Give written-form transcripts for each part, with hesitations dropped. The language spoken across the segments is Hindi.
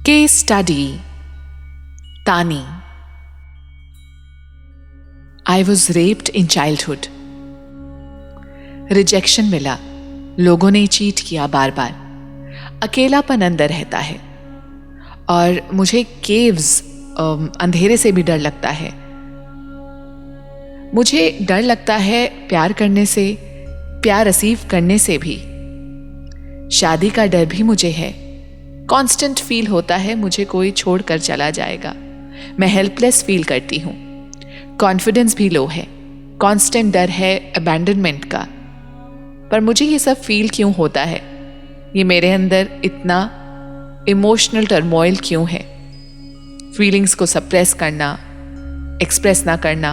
Case study. Tani. I was raped in childhood. Rejection मिला, लोगों ने चीट किया बार बार, अकेलापन अंदर रहता है और मुझे केव्स अंधेरे से भी डर लगता है। मुझे डर लगता है प्यार करने से, प्यार रिसीव करने से भी। शादी का डर भी मुझे है। कांस्टेंट फील होता है मुझे कोई छोड़कर चला जाएगा। मैं हेल्पलेस फील करती हूँ। कॉन्फिडेंस भी लो है। कांस्टेंट डर है अबैंडनमेंट का। पर मुझे ये सब फील क्यों होता है? ये मेरे अंदर इतना इमोशनल टर्मोइल क्यों है? फीलिंग्स को सप्रेस करना, एक्सप्रेस ना करना,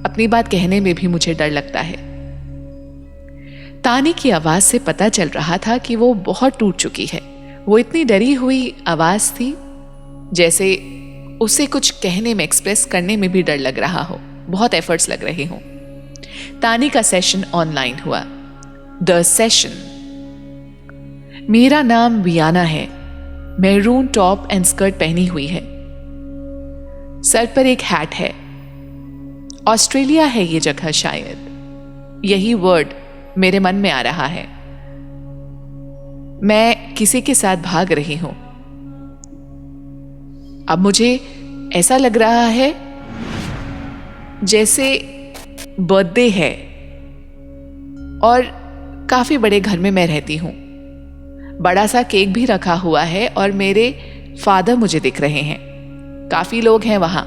अपनी बात कहने में भी मुझे डर लगता है। तानी की आवाज से पता चल रहा था कि वो बहुत टूट चुकी है। वो इतनी डरी हुई आवाज थी जैसे उसे कुछ कहने में, एक्सप्रेस करने में भी डर लग रहा हो, बहुत एफर्ट्स लग रहे हों। तानी का सेशन ऑनलाइन हुआ। The session. मेरा नाम वियाना है। मैरून टॉप एंड स्कर्ट पहनी हुई है। सर पर एक हैट है। ऑस्ट्रेलिया है ये जगह, शायद यही वर्ड मेरे मन में आ रहा है। मैं किसी के साथ भाग रही हूं। अब मुझे ऐसा लग रहा है जैसे बर्थडे है और काफी बड़े घर में मैं रहती हूं। बड़ा सा केक भी रखा हुआ है और मेरे फादर मुझे दिख रहे हैं। काफी लोग हैं वहां,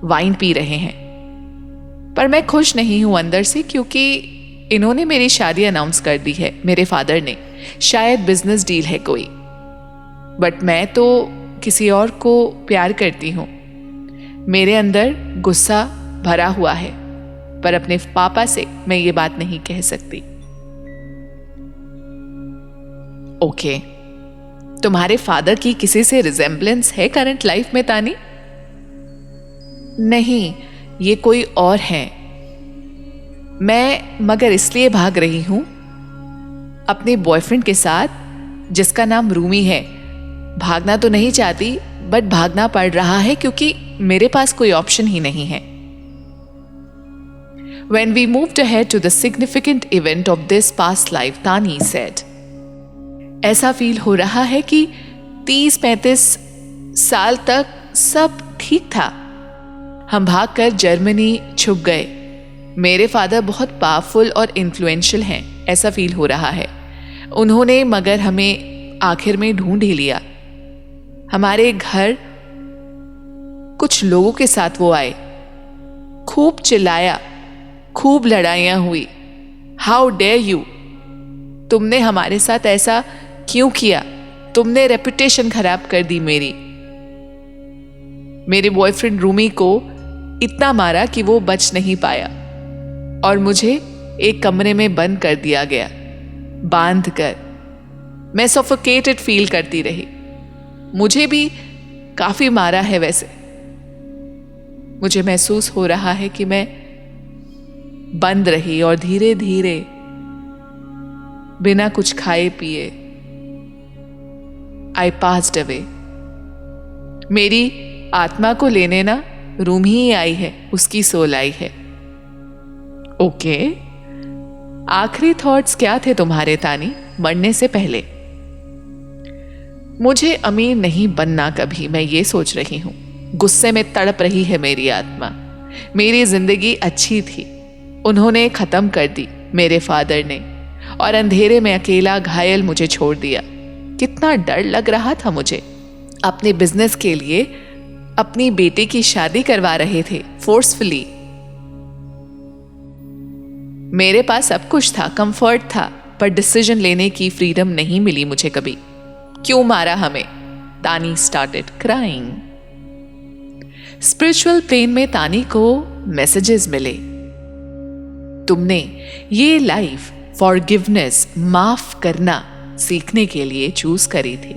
वाइन पी रहे हैं। पर मैं खुश नहीं हूं अंदर से, क्योंकि इन्होंने मेरी शादी अनाउंस कर दी है, मेरे फादर ने। शायद बिजनेस डील है कोई। बट मैं तो किसी और को प्यार करती हूं। मेरे अंदर गुस्सा भरा हुआ है, पर अपने पापा से मैं ये बात नहीं कह सकती। ओके, तुम्हारे फादर की किसी से रिजेम्बलेंस है करंट लाइफ में तानी? नहीं, ये कोई और है। मैं मगर इसलिए भाग रही हूं अपने बॉयफ्रेंड के साथ, जिसका नाम रूमी है। भागना तो नहीं चाहती, बट भागना पड़ रहा है क्योंकि मेरे पास कोई ऑप्शन ही नहीं है। When we moved ahead to the significant event of this past life, Tani said, ऐसा फील हो रहा है कि 30-35 साल तक सब ठीक था। हम भागकर जर्मनी छुप गए। मेरे फादर बहुत पावरफुल और इन्फ्लुएंशियल हैं, ऐसा फील हो रहा है। उन्होंने मगर हमें आखिर में ढूंढ ही लिया। हमारे घर कुछ लोगों के साथ वो आए। खूब चिल्लाया, खूब लड़ाइयां हुई। हाउ डेयर यू, तुमने हमारे साथ ऐसा क्यों किया? तुमने रेपुटेशन खराब कर दी मेरी। मेरे बॉयफ्रेंड रूमी को इतना मारा कि वो बच नहीं पाया और मुझे एक कमरे में बंद कर दिया गया, बांध कर। मैं सफोकेटेड फील करती रही। मुझे भी काफी मारा है वैसे। मुझे महसूस हो रहा है कि मैं बंद रही और धीरे धीरे बिना कुछ खाए पिए आई पास्ड अवे। मेरी आत्मा को लेने ना रूम ही आई है, उसकी सोल आई है। ओके, आखिरी थॉट्स क्या थे तुम्हारे तानी मरने से पहले? मुझे अमीर नहीं बनना कभी, मैं ये सोच रही हूं। गुस्से में तड़प रही है मेरी आत्मा। मेरी जिंदगी अच्छी थी, उन्होंने खत्म कर दी मेरे फादर ने, और अंधेरे में अकेला घायल मुझे छोड़ दिया। कितना डर लग रहा था मुझे। अपने बिजनेस के लिए अपनी बेटी की शादी करवा रहे थे फोर्सफुली। मेरे पास सब कुछ था, कंफर्ट था, पर डिसीजन लेने की फ्रीडम नहीं मिली मुझे कभी। क्यों मारा हमें? तानी स्टार्टेड क्राइंग। स्पिरिचुअल प्लेन में तानी को मैसेजेस मिले। तुमने ये लाइफ फॉरगिवनेस, माफ करना सीखने के लिए चूज करी थी।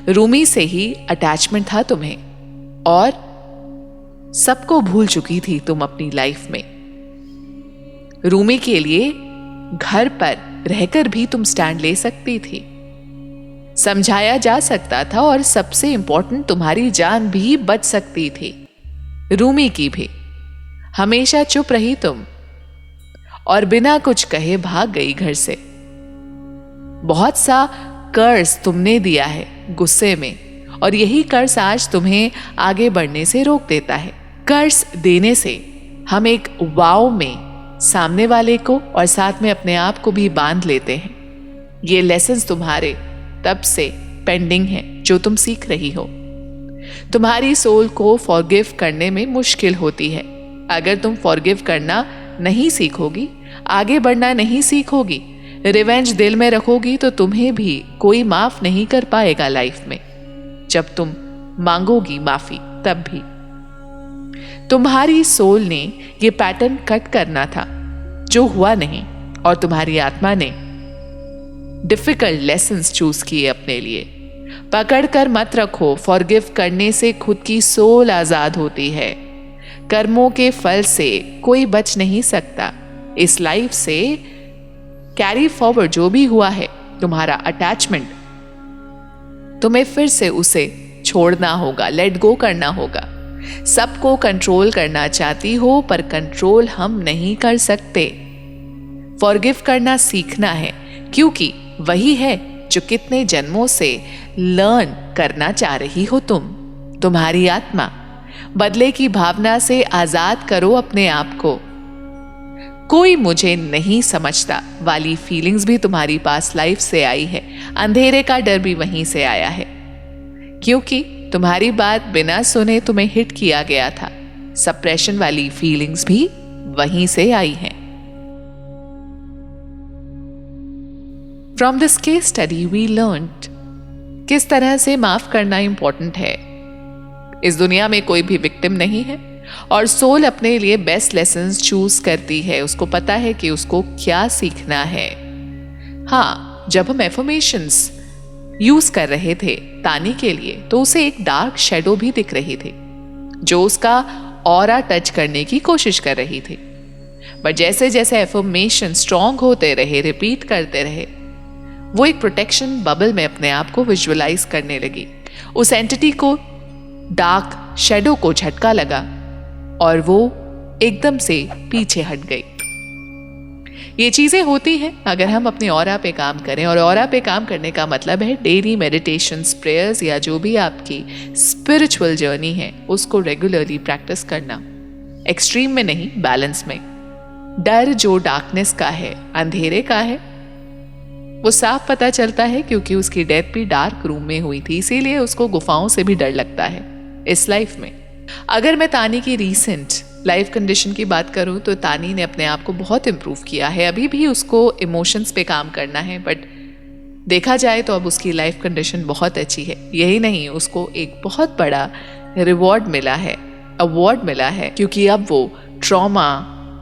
रूमी से ही अटैचमेंट था तुम्हें और सबको भूल चुकी थी तुम अपनी लाइफ में। रूमी के लिए घर पर रहकर भी तुम स्टैंड ले सकती थी। समझाया जा सकता था और सबसे इंपॉर्टेंट तुम्हारी जान भी बच सकती थी, रूमी की भी। हमेशा चुप रही तुम और बिना कुछ कहे भाग गई घर से। बहुत सा कर्ज तुमने दिया है गुस्से में, और यही कर्ज आज तुम्हें आगे बढ़ने से रोक देता है। कर्ज देने से हम एक वाव में सामने वाले को और साथ में अपने आप को भी बांध लेते हैं। ये लेसन्स तुम्हारे तब से पेंडिंग हैं जो तुम सीख रही हो। तुम्हारी सोल को फॉरगिव करने में मुश्किल होती है। अगर तुम फॉरगिव करना नहीं सीखोगी, आगे बढ़ना नहीं सीखोगी, रिवेंज दिल में रखोगी, तो तुम्हें भी कोई माफ नहीं कर पाएगा लाइफ में। जब तुम मांगोगी माफी तब भी। तुम्हारी सोल ने ये पैटर्न कट करना था जो हुआ नहीं, और तुम्हारी आत्मा ने डिफिकल्ट लेसन्स चूज किए अपने लिए। पकड़ कर मत रखो, फॉरगिव करने से खुद की सोल आजाद होती है। कर्मों के फल से कोई बच नहीं सकता। इस लाइफ से कैरी फॉरवर्ड जो भी हुआ है, तुम्हारा अटैचमेंट, तुम्हें फिर से उसे छोड़ना होगा, लेट गो करना होगा। सबको कंट्रोल करना चाहती हो, पर कंट्रोल हम नहीं कर सकते। फॉरगिव करना सीखना है, क्योंकि वही है जो कितने जन्मों से लर्न करना चाह रही हो तुम। तुम्हारी आत्मा, बदले की भावना से आजाद करो अपने आप को। कोई मुझे नहीं समझता वाली फीलिंग्स भी तुम्हारी पास लाइफ से आई है। अंधेरे का डर भी वहीं से आया है, क्योंकि तुम्हारी बात बिना सुने तुम्हें हिट किया गया था। सप्रेशन वाली फीलिंग्स भी वहीं से आई हैं। From this case study we learned किस तरह से माफ करना इंपॉर्टेंट है। इस दुनिया में कोई भी विक्टिम नहीं है, और सोल अपने लिए बेस्ट लेसन्स चूज करती है। उसको पता है कि उसको क्या सीखना है। हाँ, जब हम एफर्मेशंस यूज कर रहे थे तानी के लिए, तो उसे एक डार्क शेडो भी दिख रही थी जो उसका ऑरा टच करने की कोशिश कर रही थी। बट जैसे जैसे एफर्मेशन स्ट्रॉन्ग होते रहे, रिपीट करते रहे, वो एक प्रोटेक्शन बबल में अपने आप को विजुअलाइज करने लगी। उस एंटिटी को, डार्क शेडो को झटका लगा और वो एकदम से पीछे हट गई। ये चीजें होती हैं अगर हम अपने ऑरा पे काम करें, और ऑरा पे काम करने का मतलब है डेली मेडिटेशंस, प्रेयर्स, या जो भी आपकी स्पिरिचुअल जर्नी है उसको रेगुलरली प्रैक्टिस करना। एक्सट्रीम में नहीं, बैलेंस में। डर जो डार्कनेस का है, अंधेरे का है, वो साफ पता चलता है क्योंकि उसकी डेथ भी डार्क रूम में हुई थी, इसीलिए उसको गुफाओं से भी डर लगता है इस लाइफ में। अगर मैं तानी की रीसेंट लाइफ कंडीशन की बात करूं, तो तानी ने अपने आप को बहुत इम्प्रूव किया है। अभी भी उसको इमोशंस पे काम करना है, बट देखा जाए तो अब उसकी लाइफ कंडीशन बहुत अच्छी है। यही नहीं, उसको एक बहुत बड़ा रिवॉर्ड मिला है, अवार्ड मिला है, क्योंकि अब वो trauma,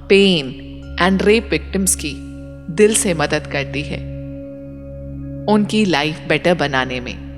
pain and rape victims की दिल से मदद करती है उनकी लाइफ बेटर बनाने में।